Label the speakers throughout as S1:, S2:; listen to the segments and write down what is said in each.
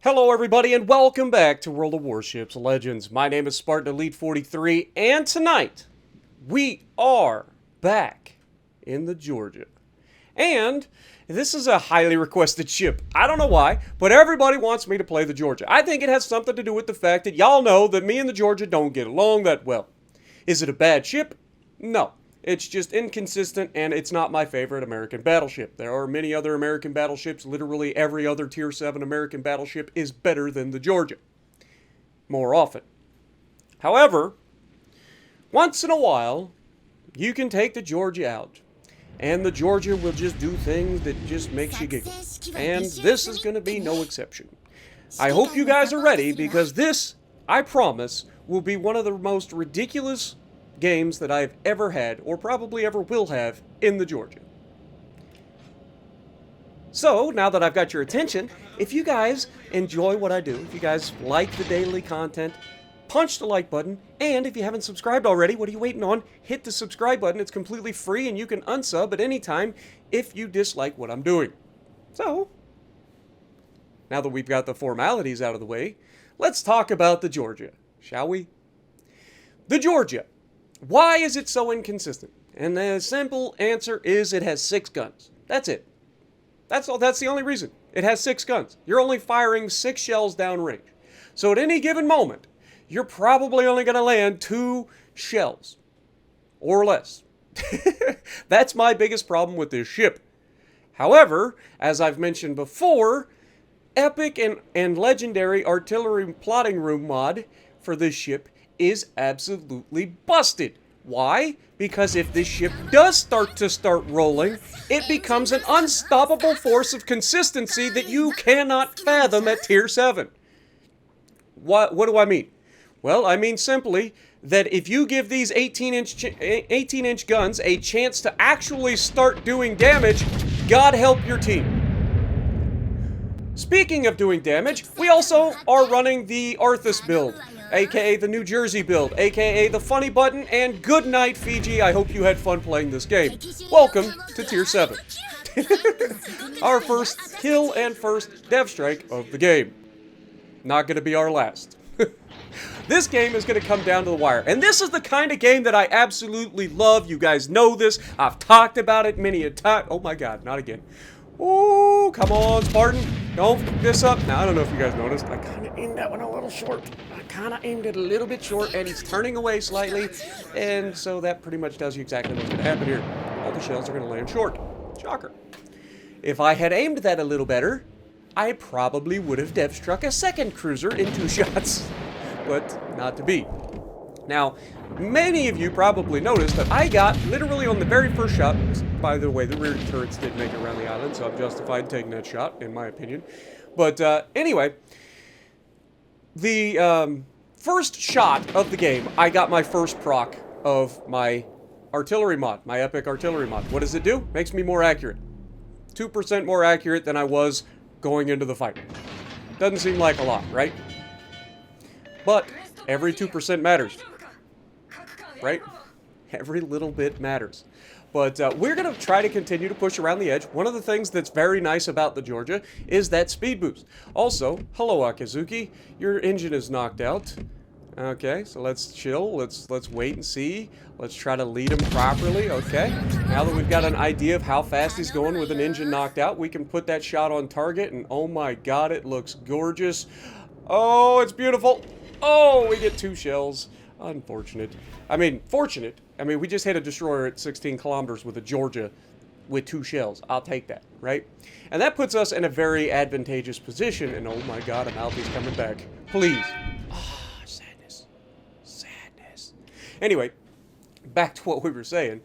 S1: Hello everybody and welcome back to World of Warships Legends. My name is Spartan Elite 43 and tonight we are back in the Georgia. And this is a highly requested ship. I don't know why, but everybody wants me to play the Georgia. I think it has something to do with the fact that y'all know that me and the Georgia don't get along that well. Is it a bad ship? No. It's just inconsistent, and it's not my favorite American battleship. There are many other American battleships. Literally every other Tier 7 American battleship is better than the Georgia. More often. However, once in a while, you can take the Georgia out. And the Georgia will just do things that just makes you giggle. And this is going to be no exception. I hope you guys are ready, because this, I promise, will be one of the most ridiculous games that I've ever had, or probably ever will have, in the Georgia. So, now that I've got your attention, if you guys enjoy what I do, if you guys like the daily content, punch the like button, and if you haven't subscribed already, what are you waiting on? Hit the subscribe button. It's completely free, and you can unsub at any time if you dislike what I'm doing. So, now that we've got the formalities out of the way, let's talk about the Georgia, shall we? The Georgia. Why is it so inconsistent? And the simple answer is it has 6 guns. That's it. That's all. That's the only reason. It has 6 guns. You're only firing 6 shells downrange. So at any given moment, you're probably only going to land 2 shells. Or less. That's my biggest problem with this ship. However, as I've mentioned before, epic and legendary artillery plotting room mod for this ship is absolutely busted. Why? Because if this ship does start rolling, it becomes an unstoppable force of consistency that you cannot fathom at Tier 7. What do I mean? Well, I mean simply that if you give these 18-inch guns a chance to actually start doing damage, God help your team. Speaking of doing damage, we also are running the Arthas build, aka the New Jersey build, aka the funny button, and good night Fiji, I hope you had fun playing this game. Welcome to Tier 7. Our first kill and first dev strike of the game. Not gonna be our last. This game is gonna come down to the wire, and this is the kind of game that I absolutely love. You guys know this. I've talked about it many a time. Oh my god, not again. Ooh, come on, Spartan. Don't fuck this up. Now, I don't know if you guys noticed. I kind of aimed that one a little short. I kind of aimed it a little bit short, and he's turning away slightly. And so that pretty much tells you exactly what's going to happen here. All the shells are going to land short. Shocker. If I had aimed that a little better, I probably would have dev struck a second cruiser in 2 shots. But not to be. Now, many of you probably noticed that I got literally on the very first shot. By the way, the rear turrets did make it around the island, so I'm justified in taking that shot, in my opinion. But anyway, the first shot of the game, I got my first proc of my artillery mod, my epic artillery mod. What does it do? Makes me more accurate. 2% more accurate than I was going into the fight. Doesn't seem like a lot, right? But every 2% matters. Right? Every little bit matters. But we're going to try to continue to push around the edge. One of the things that's very nice about the Georgia is that speed boost. Also, hello Akizuki, your engine is knocked out. Okay, so let's chill. Let's wait and see. Let's try to lead him properly. Okay, now that we've got an idea of how fast he's going with an engine knocked out, we can put that shot on target, and oh my god, it looks gorgeous. Oh, it's beautiful. Oh, we get 2 shells. Unfortunate. I mean, fortunate. I mean, we just hit a destroyer at 16 kilometers with a Georgia with 2 shells. I'll take that, right? And that puts us in a very advantageous position. And oh my god, Amalfi's coming back. Please. Ah, sadness. Sadness. Anyway, back to what we were saying.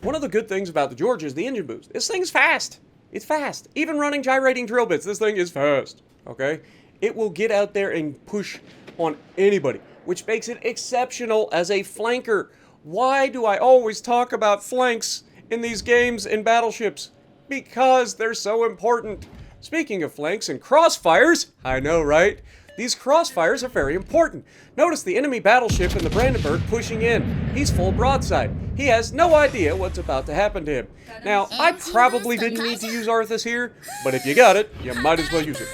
S1: One of the good things about the Georgia is the engine boost. This thing's fast. It's fast. Even running gyrating drill bits, this thing is fast. Okay? It will get out there and push on anybody, which makes it exceptional as a flanker. Why do I always talk about flanks in these games in battleships? Because they're so important. Speaking of flanks and crossfires, I know, right? These crossfires are very important. Notice the enemy battleship in the Brandenburg pushing in. He's full broadside. He has no idea what's about to happen to him. Now, I probably didn't need to use Arthas here, but if you got it, you might as well use it.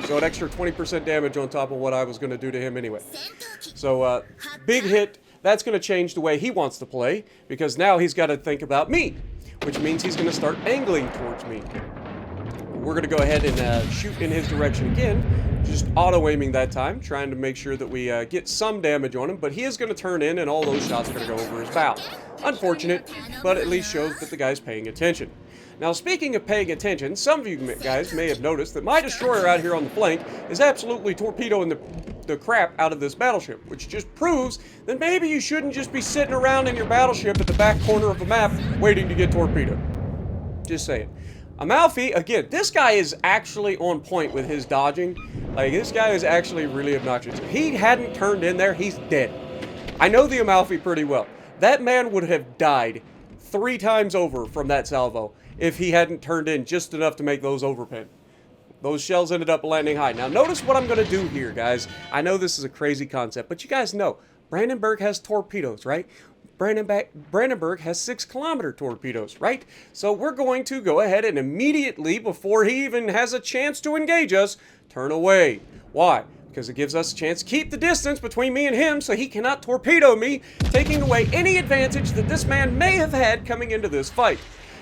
S1: So an extra 20% damage on top of what I was going to do to him anyway. So, big hit. That's going to change the way he wants to play, because now he's got to think about me, which means he's going to start angling towards me. We're going to go ahead and shoot in his direction again, just auto-aiming that time, trying to make sure that we get some damage on him, but he is going to turn in, and all those shots are going to go over his bow. Unfortunate, but at least shows that the guy's paying attention. Now, speaking of paying attention, some of you guys may have noticed that my destroyer out here on the flank is absolutely torpedoing the crap out of this battleship, which just proves that maybe you shouldn't just be sitting around in your battleship at the back corner of the map waiting to get torpedoed. Just saying. Amalfi, again, this guy is actually on point with his dodging. Like, this guy is actually really obnoxious. If he hadn't turned in there, he's dead. I know the Amalfi pretty well. That man would have died 3 times over from that salvo if he hadn't turned in just enough to make those overpin. Those shells ended up landing high. Now, notice what I'm going to do here, guys. I know this is a crazy concept, but you guys know Brandenburg has torpedoes, right? Brandenburg has 6-kilometer torpedoes, right? So we're going to go ahead and immediately, before he even has a chance to engage us, turn away. Why? Because it gives us a chance to keep the distance between me and him so he cannot torpedo me, taking away any advantage that this man may have had coming into this fight.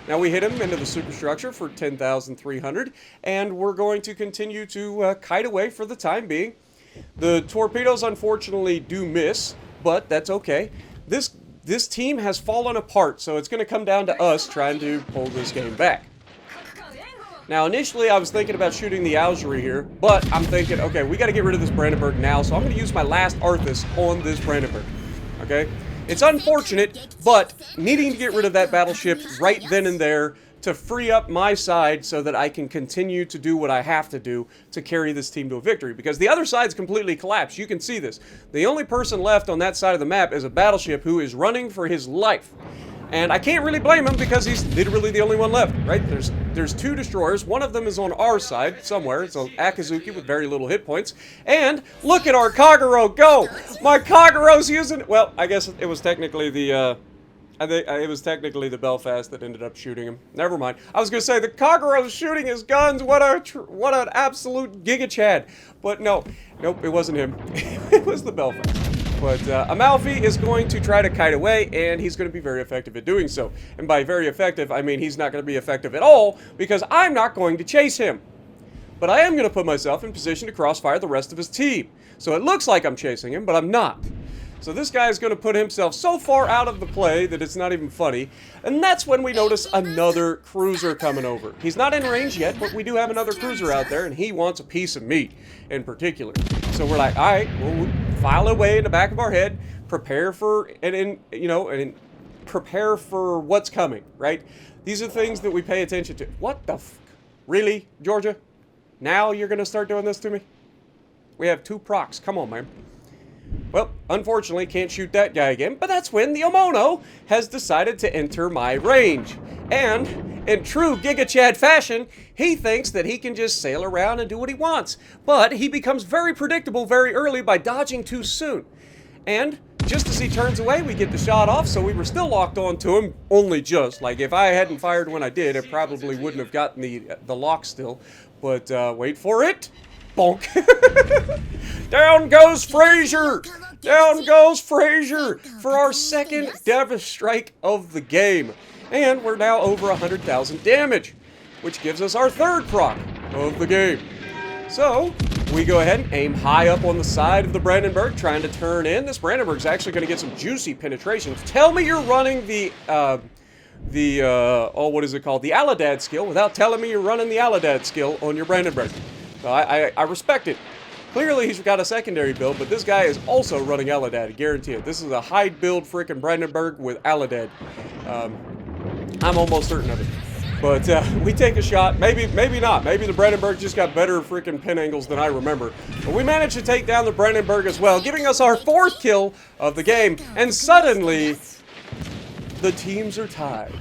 S1: Now we hit him into the superstructure for 10,300, and we're going to continue to kite away for the time being. The torpedoes unfortunately do miss, but that's okay. This team has fallen apart, so it's going to come down to us trying to pull this game back. Now, initially, I was thinking about shooting the Algerie here, but I'm thinking, okay, we got to get rid of this Brandenburg now, so I'm going to use my last Arthas on this Brandenburg, okay? It's unfortunate, but needing to get rid of that battleship right then and there to free up my side so that I can continue to do what I have to do to carry this team to a victory. Because the other side's completely collapsed. You can see this. The only person left on that side of the map is a battleship who is running for his life. And I can't really blame him because he's literally the only one left, right? There's 2 destroyers. One of them is on our side somewhere. It's an Akazuki with very little hit points. And look at our Kagero go! My Kagero's using... Well, I guess it was technically the... it was technically the Belfast that ended up shooting him. Never mind. I was going to say, the Kagero's shooting his guns. What an absolute giga-chad. But no. Nope, it wasn't him. It was the Belfast. But Amalfi is going to try to kite away, and he's going to be very effective at doing so. And by very effective, I mean he's not going to be effective at all, because I'm not going to chase him. But I am going to put myself in position to crossfire the rest of his team. So it looks like I'm chasing him, but I'm not. So this guy is going to put himself so far out of the play that it's not even funny. And that's when we notice another cruiser coming over. He's not in range yet, but we do have another cruiser out there, and he wants a piece of meat in particular. So we're like, all right, we'll file away in the back of our head, prepare for, prepare for what's coming, right? These are things that we pay attention to. What the f... Really, Georgia? Now you're going to start doing this to me? We have 2 procs. Come on, man. Well, unfortunately, can't shoot that guy again, but that's when the Omono has decided to enter my range. And, in true Giga Chad fashion, he thinks that he can just sail around and do what he wants. But he becomes very predictable very early by dodging too soon. And, just as he turns away, we get the shot off, so we were still locked on to him, only just. Like, if I hadn't fired when I did, I probably wouldn't have gotten the lock still. But, wait for it. Bonk. Down goes Frazier! Down goes Frazier for our second Devastator strike of the game. And we're now over 100,000 damage, which gives us our 3rd proc of the game. So, we go ahead and aim high up on the side of the Brandenburg, trying to turn in. This Brandenburg's actually going to get some juicy penetrations. Tell me you're running the what is it called? The Aladad skill without telling me you're running the Aladad skill on your Brandenburg. So I respect it. Clearly he's got a secondary build, but this guy is also running Aladad, I guarantee it. This is a high build frickin' Brandenburg with Aladad. I'm almost certain of it. But we take a shot. Maybe not. Maybe the Brandenburg just got better frickin' pin angles than I remember. But we managed to take down the Brandenburg as well, giving us our 4th kill of the game. And suddenly, the teams are tied.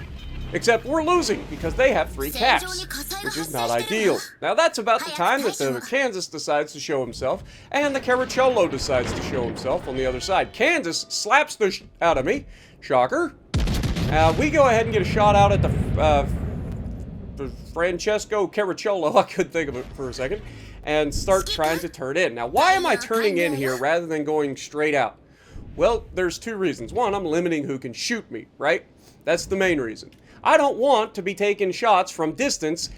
S1: Except we're losing because they have 3 caps, which is not ideal. Now that's about the time that the Kansas decides to show himself, and the Caracciolo decides to show himself on the other side. Kansas slaps the out of me. Shocker. We go ahead and get a shot out at the Francesco Caracciolo, I couldn't think of it for a second, and start trying to turn in. Now, why am I turning in here rather than going straight out? Well, there's 2 reasons. One, I'm limiting who can shoot me, right? That's the main reason. I don't want to be taking shots from distance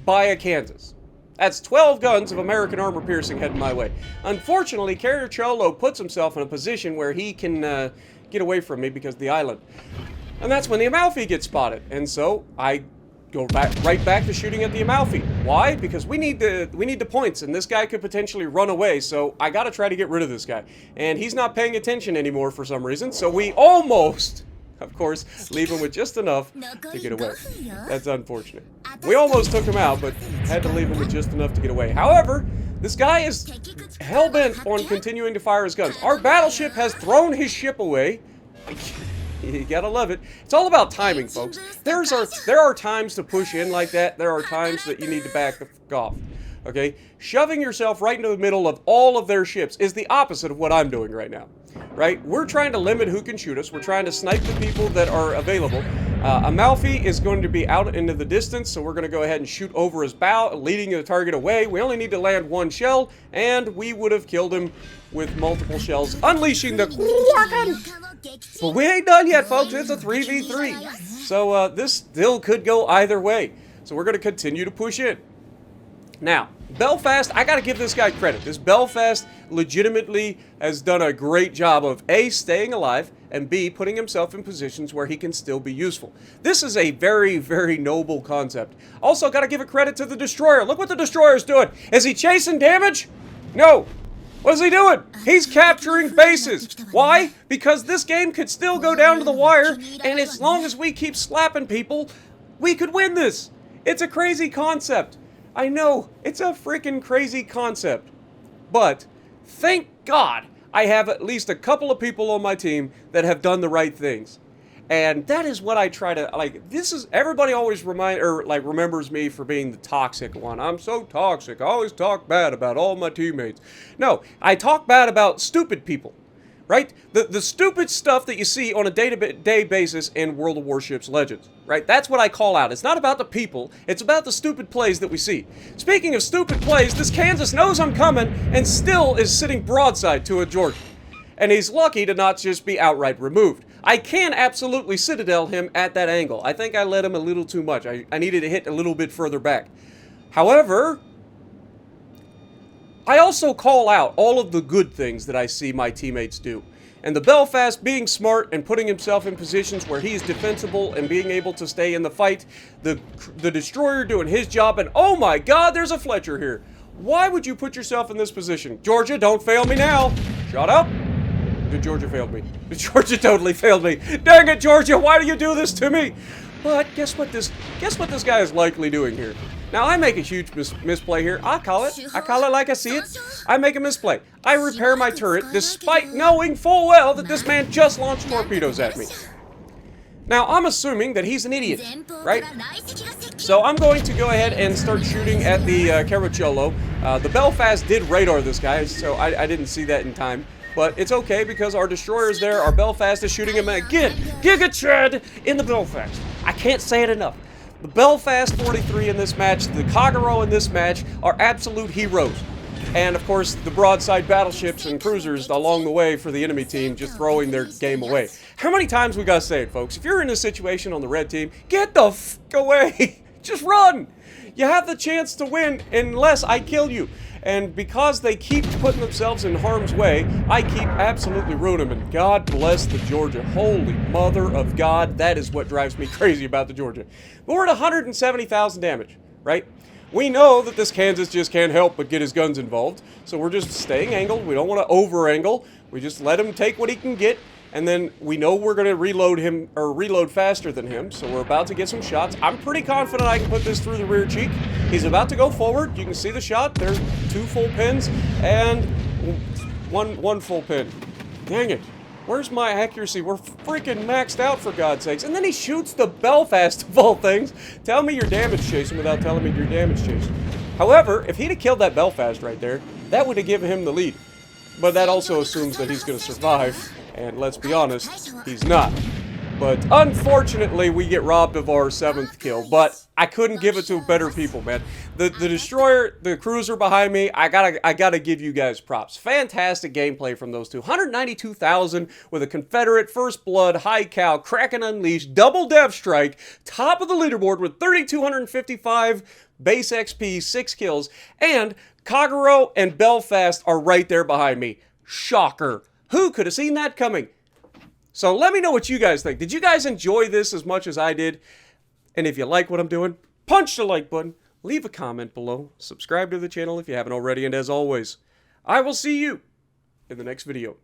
S1: by a Kansas. That's 12 guns of American armor piercing heading my way. Unfortunately, Caracciolo puts himself in a position where he can get away from me because of the island. And that's when the Amalfi gets spotted. And so I go right back to shooting at the Amalfi. Why? Because we need the points, and this guy could potentially run away, so I gotta try to get rid of this guy. And he's not paying attention anymore for some reason, so we almost, of course, leave him with just enough to get away. That's unfortunate. We almost took him out, but had to leave him with just enough to get away. However, this guy is hell-bent on continuing to fire his guns. Our battleship has thrown his ship away. You gotta love it. It's all about timing, folks. There are times to push in like that. There are times that you need to back the f off. Okay? Shoving yourself right into the middle of all of their ships is the opposite of what I'm doing right now. Right? We're trying to limit who can shoot us. We're trying to snipe the people that are available. Amalfi is going to be out into the distance, so we're going to go ahead and shoot over his bow, leading the target away. We only need to land 1 shell, and we would have killed him with multiple shells, unleashing the Kraken! But we ain't done yet, folks. It's a 3v3. So this still could go either way. So we're going to continue to push in. Now, Belfast, I got to give this guy credit. This Belfast legitimately has done a great job of A, staying alive, and B, putting himself in positions where he can still be useful. This is a very, very noble concept. Also, got to give a credit to the Destroyer. Look what the Destroyer's doing. Is he chasing damage? No. What is he doing? He's capturing bases. Why? Because this game could still go down to the wire, and as long as we keep slapping people, we could win this. It's a crazy concept. I know, it's a freaking crazy concept. But, thank God, I have at least a couple of people on my team that have done the right things. And that is what I try to, like, this is, everybody always remembers me for being the toxic one. I'm so toxic. I always talk bad about all my teammates. No, I talk bad about stupid people, right? The stupid stuff that you see on a day-to-day basis in World of Warships Legends, right? That's what I call out. It's not about the people. It's about the stupid plays that we see. Speaking of stupid plays, this Kansas knows I'm coming and still is sitting broadside to a Georgia. And he's lucky to not just be outright removed. I can absolutely Citadel him at that angle. I think I let him a little too much. I needed to hit a little bit further back. However, I also call out all of the good things that I see my teammates do. And the Belfast being smart and putting himself in positions where he's defensible and being able to stay in the fight. The Destroyer doing his job, and oh my God, there's a Fletcher here. Why would you put yourself in this position? Georgia, don't fail me now. Shut up. Georgia failed me. Georgia totally failed me. Dang it, Georgia, why do you do this to me? But guess what this guy is likely doing here? Now, I make a huge misplay here. I call it like I see it. I make a misplay. I repair my turret despite knowing full well that this man just launched torpedoes at me. Now, I'm assuming that he's an idiot, right? So I'm going to go ahead and start shooting at the Caracciolo. The Belfast did radar this guy, so I didn't see that in time. But it's okay because our Destroyer's there, our Belfast is shooting him again. Giga Chad in the Belfast. I can't say it enough. The Belfast 43 in this match, the Kagero in this match are absolute heroes. And of course, the broadside battleships and cruisers along the way for the enemy team just throwing their game away. How many times we gotta say it, folks? If you're in a situation on the red team, get the f*** away. Just run. You have the chance to win unless I kill you. And because they keep putting themselves in harm's way, I keep absolutely ruining them. And God bless the Georgia. Holy mother of God, that is what drives me crazy about the Georgia. But we're at 170,000 damage, right? We know that this Kansas just can't help but get his guns involved. So we're just staying angled. We don't want to over-angle. We just let him take what he can get. And then we know we're going to reload faster than him, so we're about to get some shots. I'm pretty confident I can put this through the rear cheek. He's about to go forward. You can see the shot. There's 2 full pins and one full pin. Dang it. Where's my accuracy? We're freaking maxed out, for God's sakes. And then he shoots the Belfast of all things. Tell me you're damage chasing without telling me you're damage chasing. However, if he'd have killed that Belfast right there, that would have given him the lead. But that also assumes that he's going to survive. And let's be honest, he's not. But unfortunately, we get robbed of our 7th kill. But I couldn't give it to better people, man. The destroyer, the cruiser behind me, I gotta give you guys props. Fantastic gameplay from those two. 192,000 with a Confederate, First Blood, High Cal, Kraken Unleashed, Double Death Strike, top of the leaderboard with 3,255 base XP, 6 kills, and Kagero and Belfast are right there behind me. Shocker. Who could have seen that coming? So let me know what you guys think. Did you guys enjoy this as much as I did? And if you like what I'm doing, punch the like button, leave a comment below, subscribe to the channel if you haven't already, and as always, I will see you in the next video.